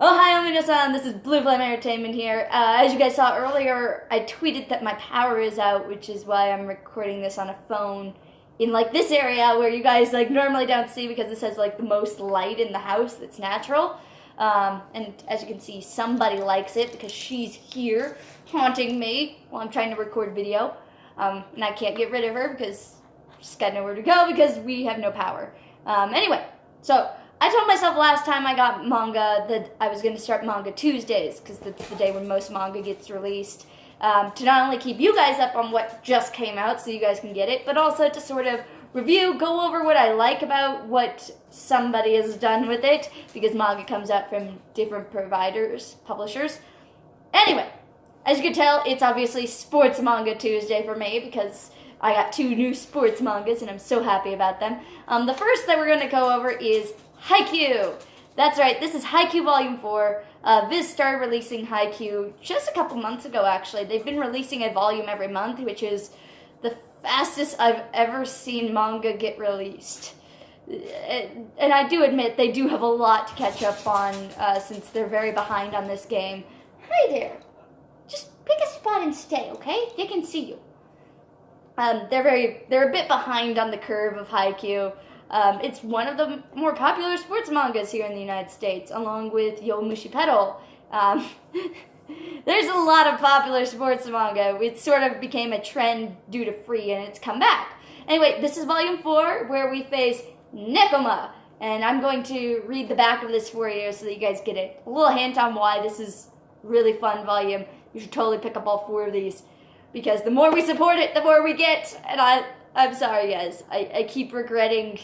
Oh, hi, Omino-san. This is Blue Flame Entertainment here. As you guys saw earlier, I tweeted that my power is out, which is why I'm recording this on a phone in, this area where you guys, normally don't see because this has, the most light in the house that's natural. And as you can see, somebody likes it because she's here haunting me while I'm trying to record video. And I can't get rid of her because she's got nowhere to go because we have no power. Anyway, so I told myself last time I got manga that I was going to start Manga Tuesdays, because that's the day when most manga gets released, to not only keep you guys up on what just came out so you guys can get it, but also to sort of review, go over what I like about what somebody has done with it, because manga comes out from different publishers. Anyway, as you can tell, it's obviously Sports Manga Tuesday for me, because I got 2 new sports mangas, and I'm so happy about them. The first that we're going to go over is Haikyuu. That's right, this is Haikyuu Volume 4. Viz started releasing Haikyuu just a couple months ago, actually. They've been releasing a volume every month, which is the fastest I've ever seen manga get released. And I do admit they do have a lot to catch up on, since they're very behind on this game. Hi there. Just pick a spot and stay, okay? They can see you. They're a bit behind on the curve of Haikyuu. It's one of the more popular sports mangas here in the United States, along with Yomushi Pedal. There's a lot of popular sports manga. It sort of became a trend due to Free, and it's come back. Anyway, this is Volume 4, where we face Nekoma. And I'm going to read the back of this for you so that you guys get a little hint on why this is a really fun volume. You should totally pick up all 4 of these, because the more we support it, the more we get. And I'm sorry, guys. I keep regretting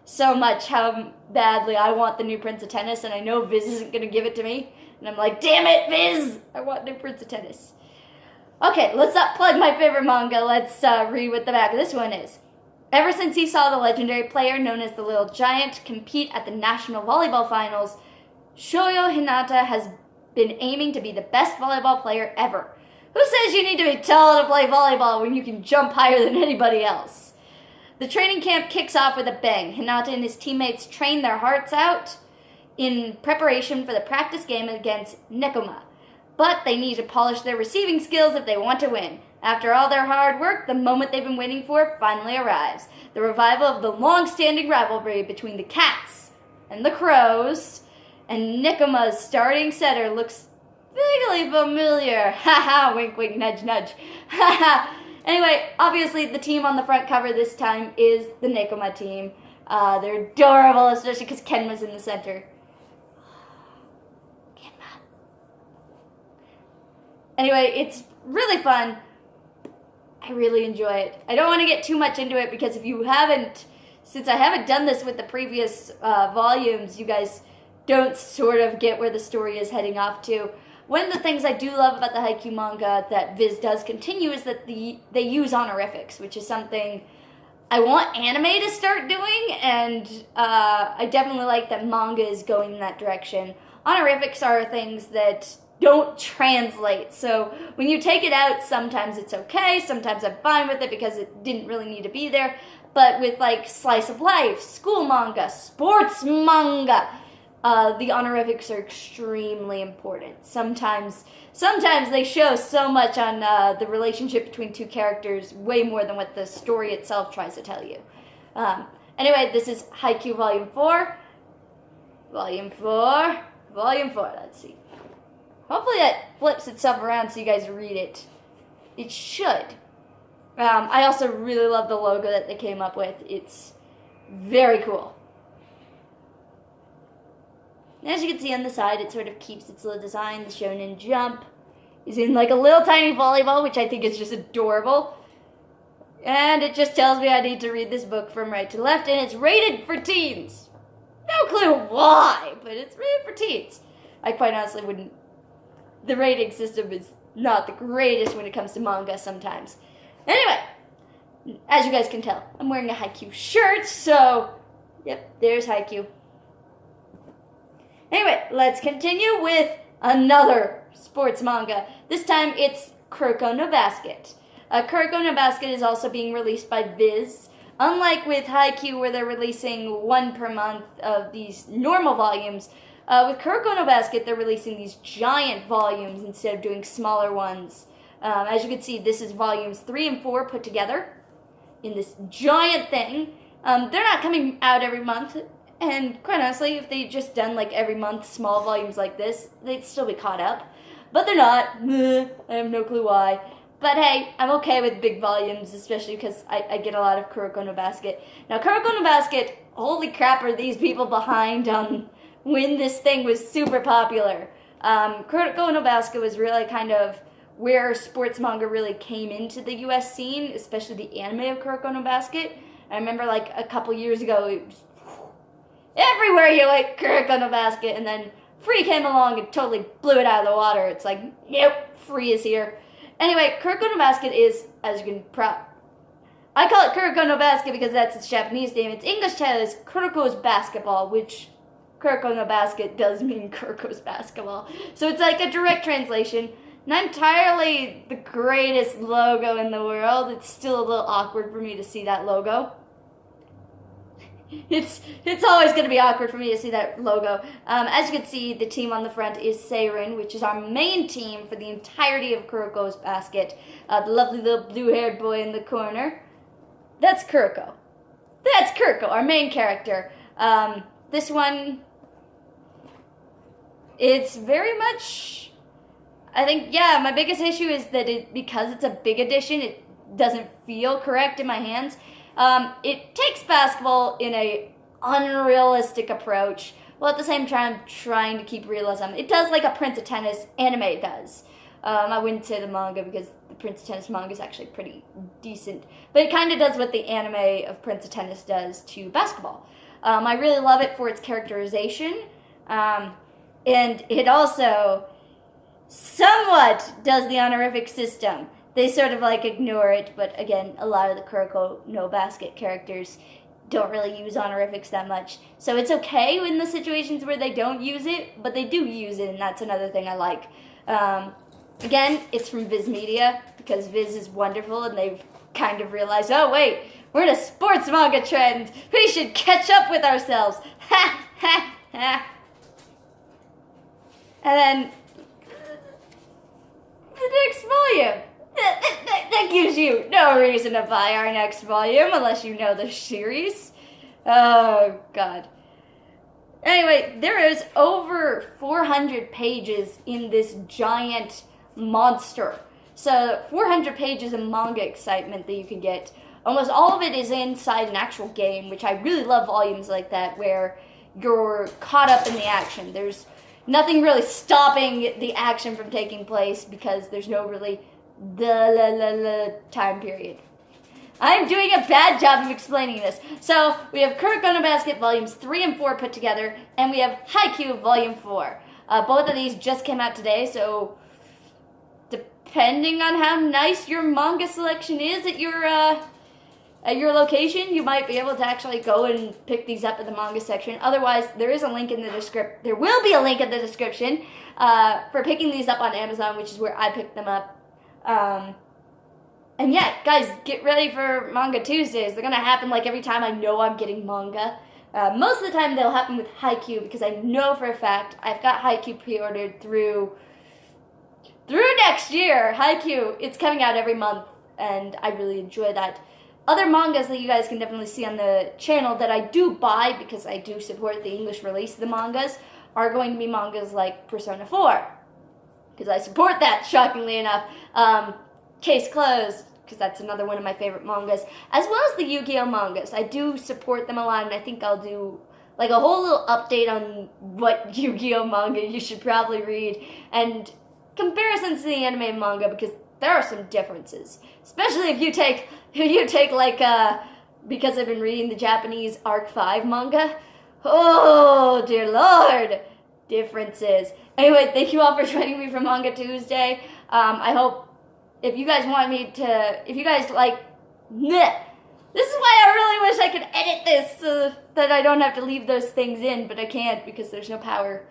so much how badly I want the new Prince of Tennis, and I know Viz isn't going to give it to me. And I'm like, damn it, Viz! I want new Prince of Tennis. Okay, let's not plug my favorite manga. Let's read what the back of this one is. Ever since he saw the legendary player known as the Little Giant compete at the National Volleyball Finals, Shoyo Hinata has been aiming to be the best volleyball player ever. Who says you need to be tall to play volleyball when you can jump higher than anybody else? The training camp kicks off with a bang. Hinata and his teammates train their hearts out in preparation for the practice game against Nekoma. But they need to polish their receiving skills if they want to win. After all their hard work, the moment they've been waiting for finally arrives. The revival of the long-standing rivalry between the Cats and the Crows, and Nekoma's starting setter looks vaguely familiar. Haha, wink, wink, nudge, nudge. Haha. Anyway, obviously the team on the front cover this time is the Nekoma team. They're adorable, especially because Kenma's in the center. Kenma. Anyway, it's really fun. I really enjoy it. I don't want to get too much into it because since I haven't done this with the previous volumes, you guys don't sort of get where the story is heading off to. One of the things I do love about the Haikyuu manga that Viz does continue is that they use honorifics, which is something I want anime to start doing, and I definitely like that manga is going in that direction. Honorifics are things that don't translate, so when you take it out, sometimes it's okay, sometimes I'm fine with it because it didn't really need to be there, but with slice of life, school manga, sports manga, the honorifics are extremely important. Sometimes they show so much on the relationship between 2 characters, way more than what the story itself tries to tell you. Anyway, this is Haikyuu Volume 4. Volume 4. Let's see. Hopefully that flips itself around so you guys read it. It should. I also really love the logo that they came up with. It's very cool. As you can see on the side, it sort of keeps its little design. The Shonen Jump is in a little tiny volleyball, which I think is just adorable. And it just tells me I need to read this book from right to left, and it's rated for teens. No clue why, but it's rated for teens. I quite honestly wouldn't. The rating system is not the greatest when it comes to manga sometimes. Anyway, as you guys can tell, I'm wearing a Haikyuu shirt, so yep, there's Haikyuu. Anyway, let's continue with another sports manga. This time it's Kuroko no Basket. Kuroko no Basket is also being released by Viz. Unlike with Haikyuu, where they're releasing 1 per month of these normal volumes, With Kuroko no Basket, they're releasing these giant volumes instead of doing smaller ones. As you can see, this is volumes 3 and 4 put together in this giant thing. They're not coming out every month, and quite honestly, if they just done like every month small volumes like this, they'd still be caught up. But they're not. I have no clue why. But hey, I'm okay with big volumes, especially because I get a lot of Kuroko no Basket. Now, Kuroko no Basket, holy crap, are these people behind on when this thing was super popular. Kuroko no Basket was really kind of where sports manga really came into the US scene, especially the anime of Kuroko no Basket. I remember like a couple years ago, it was everywhere you went, Kuroko no Basket, and then Free came along and totally blew it out of the water. It's like, yep, Free is here. Anyway, Kuroko no Basket is, as you can I call it Kuroko no Basket because that's its Japanese name. Its English title is Kuroko's Basketball, which Kuroko no Basket does mean Kuroko's Basketball. So it's like a direct translation. Not entirely the greatest logo in the world. It's still a little awkward for me to see that logo. It's always going to be awkward for me to see that logo. As you can see, the team on the front is Seirin, which is our main team for the entirety of Kuroko's Basket. The lovely little blue-haired boy in the corner. That's Kuroko. That's Kuroko, our main character. This one, it's very much, I think, yeah, my biggest issue is that because it's a big edition, it doesn't feel correct in my hands. It takes basketball in a unrealistic approach, while at the same time trying to keep realism. It does like a Prince of Tennis anime does. I wouldn't say the manga because the Prince of Tennis manga is actually pretty decent, but it kind of does what the anime of Prince of Tennis does to basketball. I really love it for its characterization, and it also somewhat does the honorific system. They sort of like ignore it, but again, a lot of the Kuroko no Basket characters don't really use honorifics that much. So it's okay in the situations where they don't use it, but they do use it, and that's another thing I like. Again, it's from Viz Media, because Viz is wonderful, and they've kind of realized, oh wait, we're in a sports manga trend. We should catch up with ourselves. Ha, ha, ha. And then the next volume. That gives you no reason to buy our next volume unless you know the series. Oh, God. Anyway, there is over 400 pages in this giant monster. So 400 pages of manga excitement that you can get. Almost all of it is inside an actual game, which I really love volumes like that where you're caught up in the action. There's nothing really stopping the action from taking place because there's no really time period. I'm doing a bad job of explaining this. So we have Kuroko no Basket volumes 3 and 4 put together, and we have Haikyuu volume 4. Both of these just came out today, so depending on how nice your manga selection is at your location, you might be able to actually go and pick these up in the manga section. Otherwise, there is a link in the description. There will be a link in the description for picking these up on Amazon, which is where I picked them up. And yeah, guys, get ready for Manga Tuesdays. They're going to happen like every time I know I'm getting manga. Most of the time they'll happen with Haikyuu because I know for a fact I've got Haikyuu pre-ordered through next year. Haikyuu, it's coming out every month, and I really enjoy that. Other mangas that you guys can definitely see on the channel that I do buy because I do support the English release of the mangas are going to be mangas like Persona 4. Because I support that, shockingly enough. Case Closed, because that's another one of my favorite mangas. As well as the Yu-Gi-Oh! Mangas. I do support them a lot, and I think I'll do like a whole little update on what Yu-Gi-Oh! Manga you should probably read. And comparisons to the anime manga, because there are some differences. Especially if you take like, because I've been reading the Japanese Arc 5 manga. Oh, dear Lord. Differences. Anyway, thank you all for joining me for Manga Tuesday. I hope if you guys like, this is why I really wish I could edit this so that I don't have to leave those things in, but I can't because there's no power.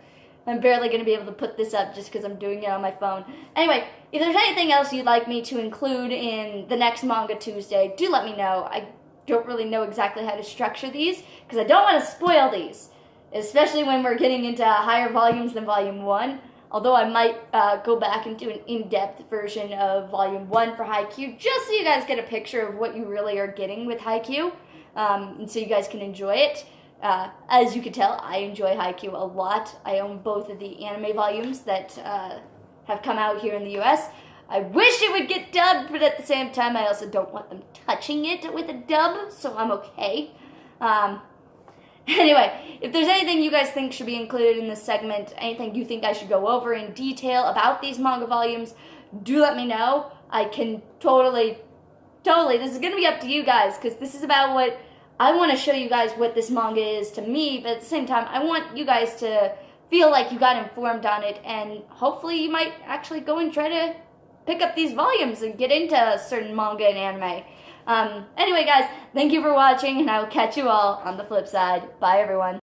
I'm barely going to be able to put this up just because I'm doing it on my phone. Anyway, if there's anything else you'd like me to include in the next Manga Tuesday, do let me know. I don't really know exactly how to structure these because I don't want to spoil these. especially when we're getting into higher volumes than Volume 1. Although I might go back and do an in-depth version of Volume 1 for Haikyuu, just so you guys get a picture of what you really are getting with Haikyuu, and so you guys can enjoy it. As you can tell, I enjoy Haikyuu a lot. I own both of the anime volumes that have come out here in the US. I wish it would get dubbed, but at the same time, I also don't want them touching it with a dub, so I'm okay. Anyway, if there's anything you guys think should be included in this segment, anything you think I should go over in detail about these manga volumes, do let me know. I can totally, this is going to be up to you guys, because this is about what, I want to show you guys what this manga is to me, but at the same time, I want you guys to feel like you got informed on it, and hopefully you might actually go and try to pick up these volumes and get into certain manga and anime. Anyway, guys, thank you for watching, and I will catch you all on the flip side. Bye, everyone.